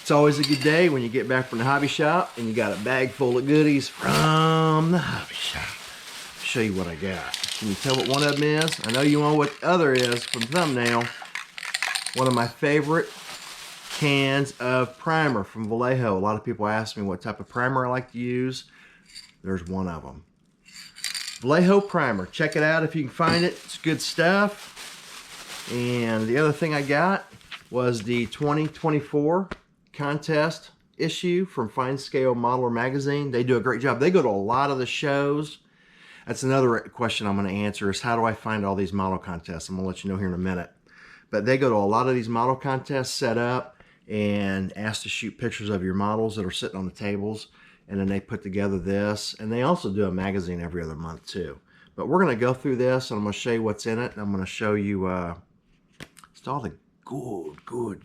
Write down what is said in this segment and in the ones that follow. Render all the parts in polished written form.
It's always a good day when you get back from the hobby shop and you got a bag full of goodies from the hobby shop. I'll show you what I got. Can you tell what one of them is? I know you know what the other is from the thumbnail. One of my favorite cans of primer from Vallejo. A lot of people ask me what type of primer I like to use. There's one of them. Vallejo primer. Check it out if you can find it. It's good stuff. And the other thing I got was the 2024 contest issue from Fine Scale Modeler magazine. They do a great job. They go to a lot of the shows. That's another question I'm going to answer, is how do I find all these model contests? I'm going to let you know here in a minute. But they go to a lot of these model contests, set up and ask to shoot pictures of your models that are sitting on the tables, and then they put together this. And they also do a magazine every other month too. But we're going to go through this and I'm going to show you what's in it, and I'm going to show you it's all the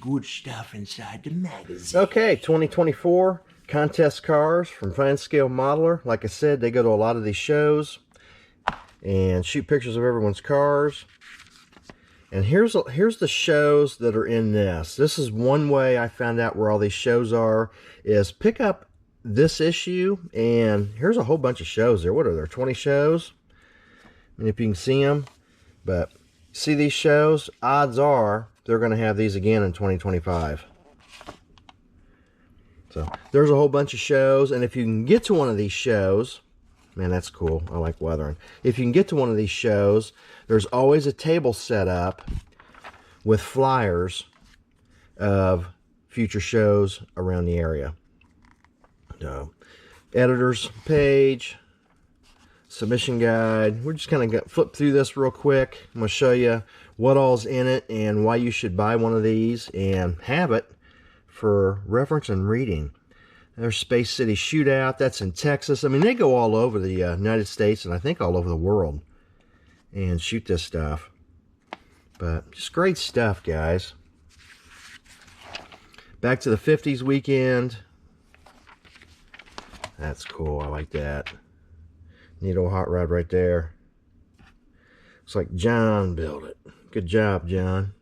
good stuff inside the magazine. Okay, 2024 contest cars from Fine Scale Modeler. Like I said, they go to a lot of these shows and shoot pictures of everyone's cars. And here's the shows that are in this. This is one way I found out where all these shows are, is pick up this issue, and here's a whole bunch of shows there. What are there, 20 shows? I mean, if you can see them. But see these shows? Odds are they're going to have these again in 2025. So there's a whole bunch of shows, and if you can get to one of these shows, man, that's cool. I like weathering. If you can get to one of these shows, there's always a table set up with flyers of future shows around the area. So, editor's page, submission guide. We're just kind of going to flip through this real quick. I'm going to show you what all's in it and why you should buy one of these and have it for reference and reading. There's Space City Shootout. That's in Texas. I mean, they go all over the United States and I think all over the world and shoot this stuff. But just great stuff, guys. Back to the 50s weekend. That's cool. I like that. Neat old hot rod right there. Looks like John built it. Good job, John.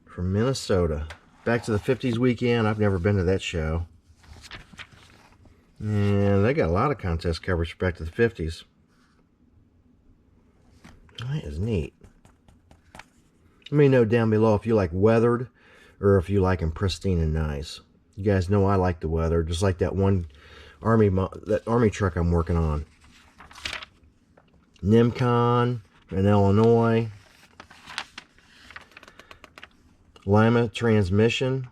From Minnesota. Back to the 50s weekend. I've never been to that show. And they got a lot of contest coverage back to the 50s. That is neat. Let me know down below if you like weathered or if you like them pristine and nice. You guys know I like the weather, just like that one army truck I'm working on. Nimcon in Illinois. Lima transmission.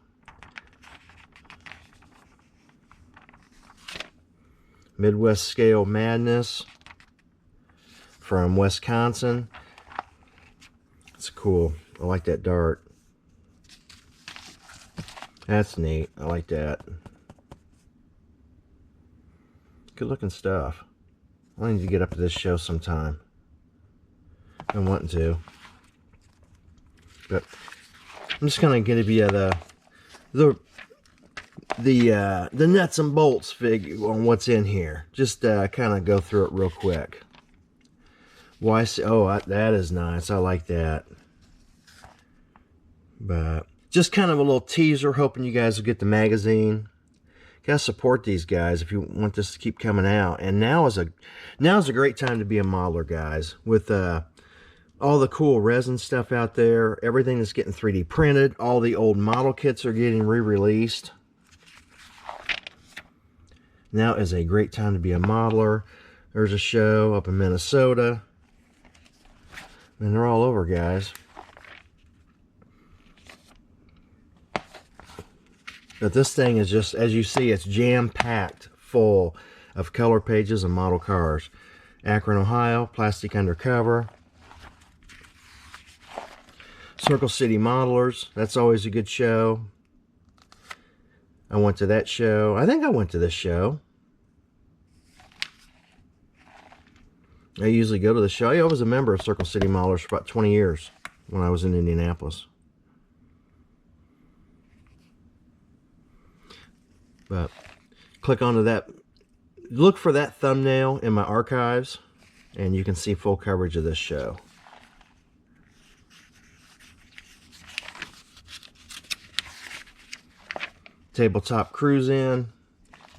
Midwest Scale Madness from Wisconsin. It's cool. I like that dart. That's neat. I like that. Good looking stuff. I need to get up to this show sometime. I'm wanting to. But I'm just gonna give you the nuts and bolts figure on what's in here. Just kind of go through it real quick. Why? Oh, that is nice. I like that. But just kind of a little teaser, hoping you guys will get the magazine. Gotta support these guys if you want this to keep coming out. And now is a great time to be a modeler, guys. With all the cool resin stuff out there, everything that's getting 3D printed, all the old model kits are getting re-released. Now is a great time to be a modeler. There's a show up in Minnesota. And they're all over, guys. But this thing is just, as you see, it's jam-packed full of color pages and model cars. Akron, Ohio, plastic undercover. Circle City Modelers, that's always a good show. I went to that show. I think I went to this show. I usually go to the show. I was a member of Circle City Modelers for about 20 years when I was in Indianapolis. But click onto that. Look for that thumbnail in my archives, and you can see full coverage of this show. tabletop cruising.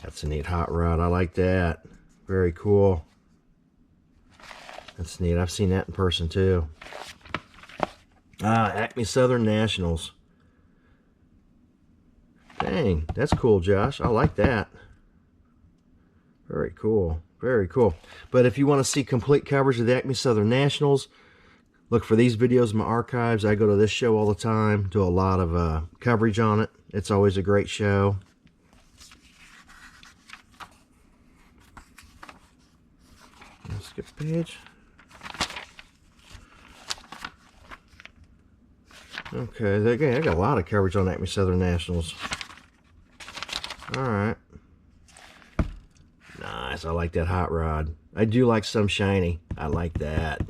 That's a neat hot rod. I like that. Very cool. That's neat. I've seen that in person too. Acme Southern Nationals. Dang, that's cool, Josh. I like that. Very cool. Very cool. But if you want to see complete coverage of the Acme Southern Nationals, look for these videos in my archives. I go to this show all the time, do a lot of coverage on it. It's always a great show. Skip page. Okay, I got a lot of coverage on Acme Southern Nationals. Alright. Nice. I like that hot rod. I do like some shiny. I like that.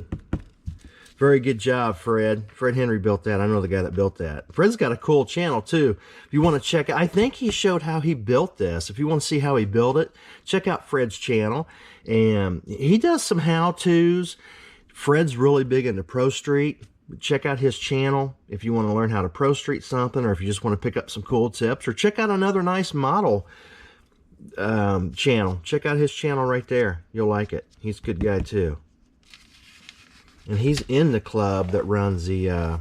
Very good job, Fred. Fred Henry built that. I know the guy that built that. Fred's got a cool channel, too. If you want to check it, I think he showed how he built this. If you want to see how he built it, check out Fred's channel. And he does some how-tos. Fred's really big into Pro Street. Check out his channel if you want to learn how to Pro Street something, or if you just want to pick up some cool tips, or check out another nice model channel. Check out his channel right there. You'll like it. He's a good guy, too. And he's in the club that runs the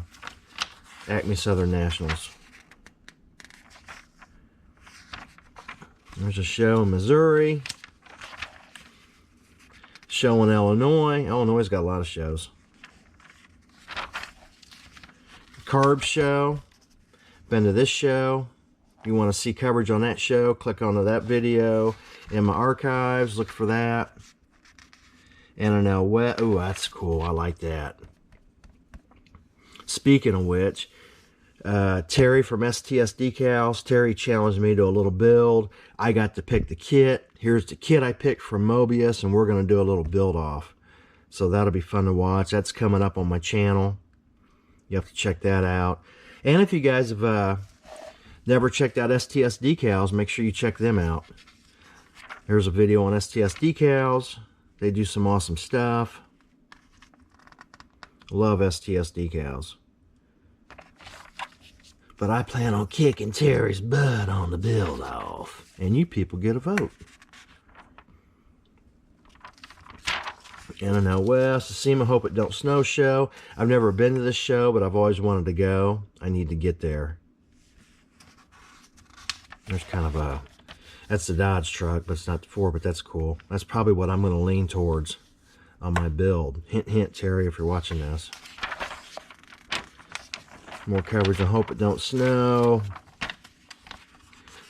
Acme Southern Nationals. There's a show in Missouri. Show in Illinois. Illinois's got a lot of shows. Carb show. Been to this show. You want to see coverage on that show, click onto that video in my archives. Look for that. NNL Wet. Ooh, that's cool. I like that. Speaking of which, Terry from STS Decals. Terry challenged me to a little build. I got to pick the kit. Here's the kit I picked from Mobius, and we're going to do a little build off. So that'll be fun to watch. That's coming up on my channel. You have to check that out. And if you guys have never checked out STS Decals, make sure you check them out. There's a video on STS Decals. They do some awesome stuff. Love STS Decals. But I plan on kicking Terry's butt on the build-off. And you people get a vote. NNL West, the SEMA Hope It Don't Snow show. I've never been to this show, but I've always wanted to go. I need to get there. There's kind of a... That's the Dodge truck, but it's not the Ford, but that's cool. That's probably what I'm going to lean towards on my build. Hint, hint, Terry, if you're watching this. More coverage on Hope It Don't Snow.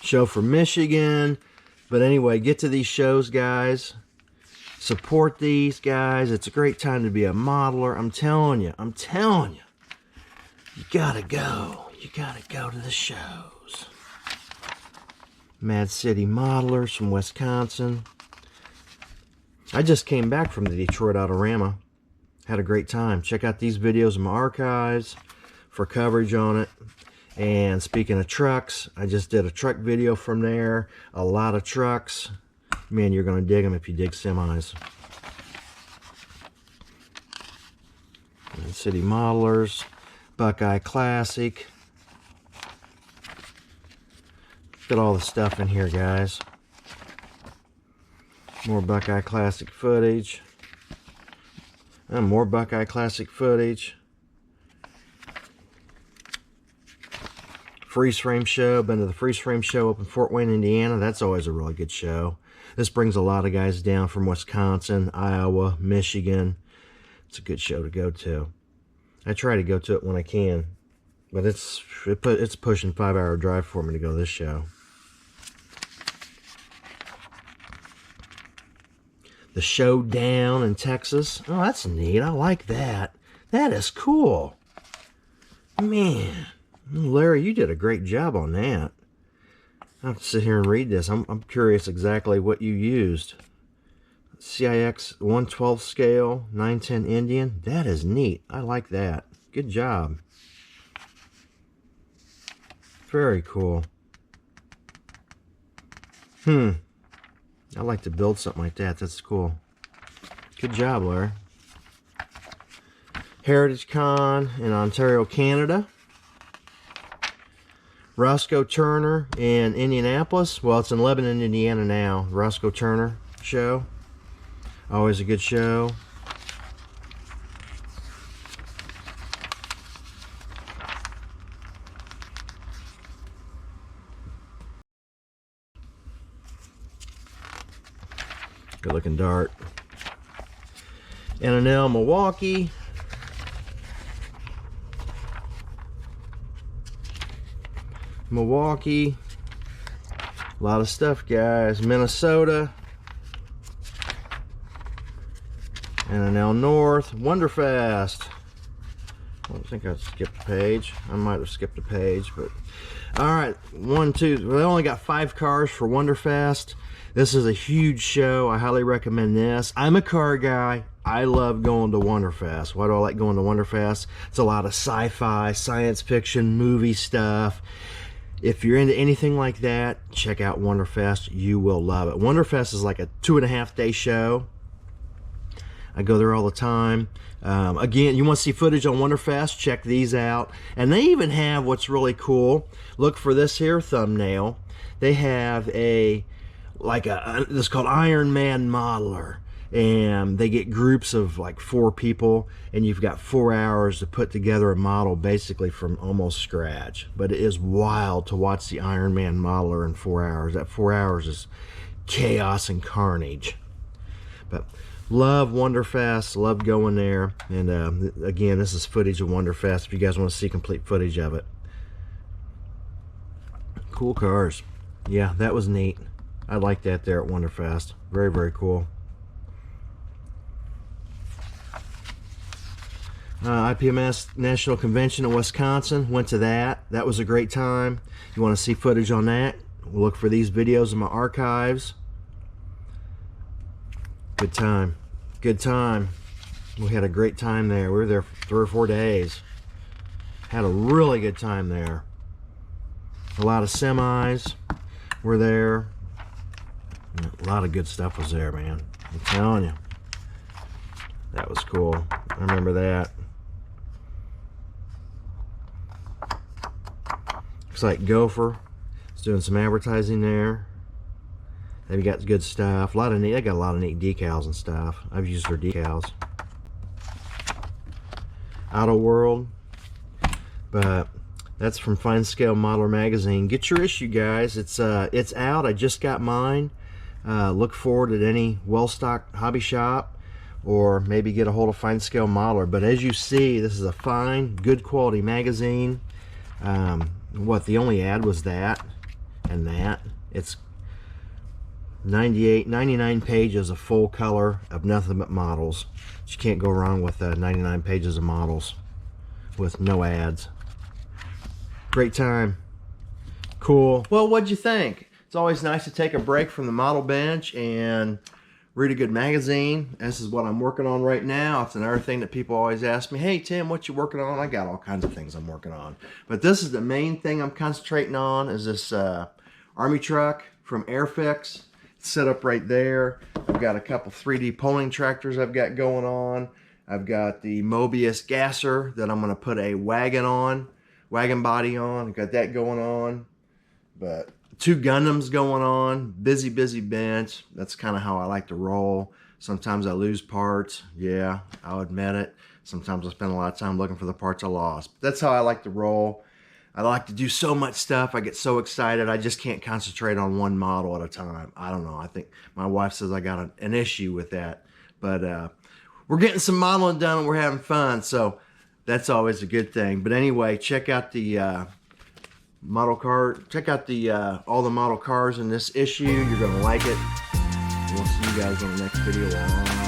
Show from Michigan. But anyway, get to these shows, guys. Support these guys. It's a great time to be a modeler. I'm telling you. I'm telling you. You gotta go. You gotta go to the shows. Mad City Modelers from Wisconsin. I just came back from the Detroit Autorama. Had a great time. Check out these videos in my archives for coverage on it. And speaking of trucks, I just did a truck video from there. A lot of trucks. Man, you're going to dig them if you dig semis. Mad City Modelers. Buckeye Classic. Look at all the stuff in here, guys. More Buckeye Classic footage. And more Buckeye Classic footage. Freeze Frame show. Been to the Freeze Frame show up in Fort Wayne, Indiana. That's always a really good show. This brings a lot of guys down from Wisconsin, Iowa, Michigan. It's a good show to go to. I try to go to it when I can. But it's pushing 5-hour drive for me to go to this show. The Showdown in Texas. Oh, that's neat. I like that. That is cool. Man. Larry, you did a great job on that. I have to sit here and read this. I'm curious exactly what you used. CIX 1/12 scale, 910 Indian. That is neat. I like that. Good job. Very cool. I like to build something like that. That's cool. Good job, Larry. Heritage Con in Ontario, Canada. Roscoe Turner in Indianapolis. Well, it's in Lebanon, Indiana now. Roscoe Turner show. Always a good show. Good looking dart. N&L Milwaukee. Milwaukee. A lot of stuff, guys. Minnesota. N&L North. WonderFest. I think I skipped a page. I might have skipped a page, but all right. 1, 2. We only got 5 cars for WonderFest. This is a huge show. I highly recommend this. I'm a car guy. I love going to WonderFest. Why do I like going to WonderFest? It's a lot of sci-fi, science fiction, movie stuff. If you're into anything like that, check out WonderFest. You will love it. WonderFest is like a 2.5-day show. I go there all the time. Again, you want to see footage on WonderFest, check these out. And they even have what's really cool. Look for this here thumbnail. They have this is called Iron Man Modeler. And they get groups of like 4 people, and you've got 4 hours to put together a model basically from almost scratch. But it is wild to watch the Iron Man Modeler in 4 hours. That 4 hours is chaos and carnage. But love WonderFest, love going there. And again, this is footage of WonderFest if you guys want to see complete footage of it. Cool cars. Yeah, that was neat. I like that there at WonderFest. Very, very cool. IPMS National Convention in Wisconsin. Went to that. That was a great time. You want to see footage on that? We'll look for these videos in my archives. Good time. Good time. We had a great time there. We were there for 3 or 4 days. Had a really good time there. A lot of semis were there. A lot of good stuff was there, man. I'm telling you. That was cool. I remember that. Looks like Gopher is doing some advertising there. They've got good stuff. They got a lot of neat decals and stuff. I've used their decals. Auto World. But that's from Fine Scale Modeler Magazine. Get your issue, guys. It's out. I just got mine. Look forward at any well-stocked hobby shop, or maybe get a hold of Fine Scale Modeler. But as you see, this is a fine, good quality magazine. The only ad was that and that. It's 99 pages of full color of nothing but models. You can't go wrong with 99 pages of models with no ads. Great time. Cool. Well, what'd you think? It's always nice to take a break from the model bench and read a good magazine. This is what I'm working on right now. It's another thing that people always ask me, hey Tim, what you working on? I got all kinds of things I'm working on. But this is the main thing I'm concentrating on, is this Army truck from Airfix. It's set up right there. I've got a couple 3D pulling tractors I've got going on. I've got the Mobius gasser that I'm gonna put a wagon body on. I've got that going on. But 2 Gundams going on. Busy bench. That's kind of how I like to roll. Sometimes I lose parts. Yeah, I'll admit it. Sometimes I spend a lot of time looking for the parts I lost. But that's how I like to roll. I like to do so much stuff. I get so excited. I just can't concentrate on one model at a time. I don't know. I think my wife says I got an issue with that. But we're getting some modeling done and we're having fun. So that's always a good thing. But anyway, check out the model car. Check out the all the model cars in this issue. You're gonna like it. We'll see you guys on the next video.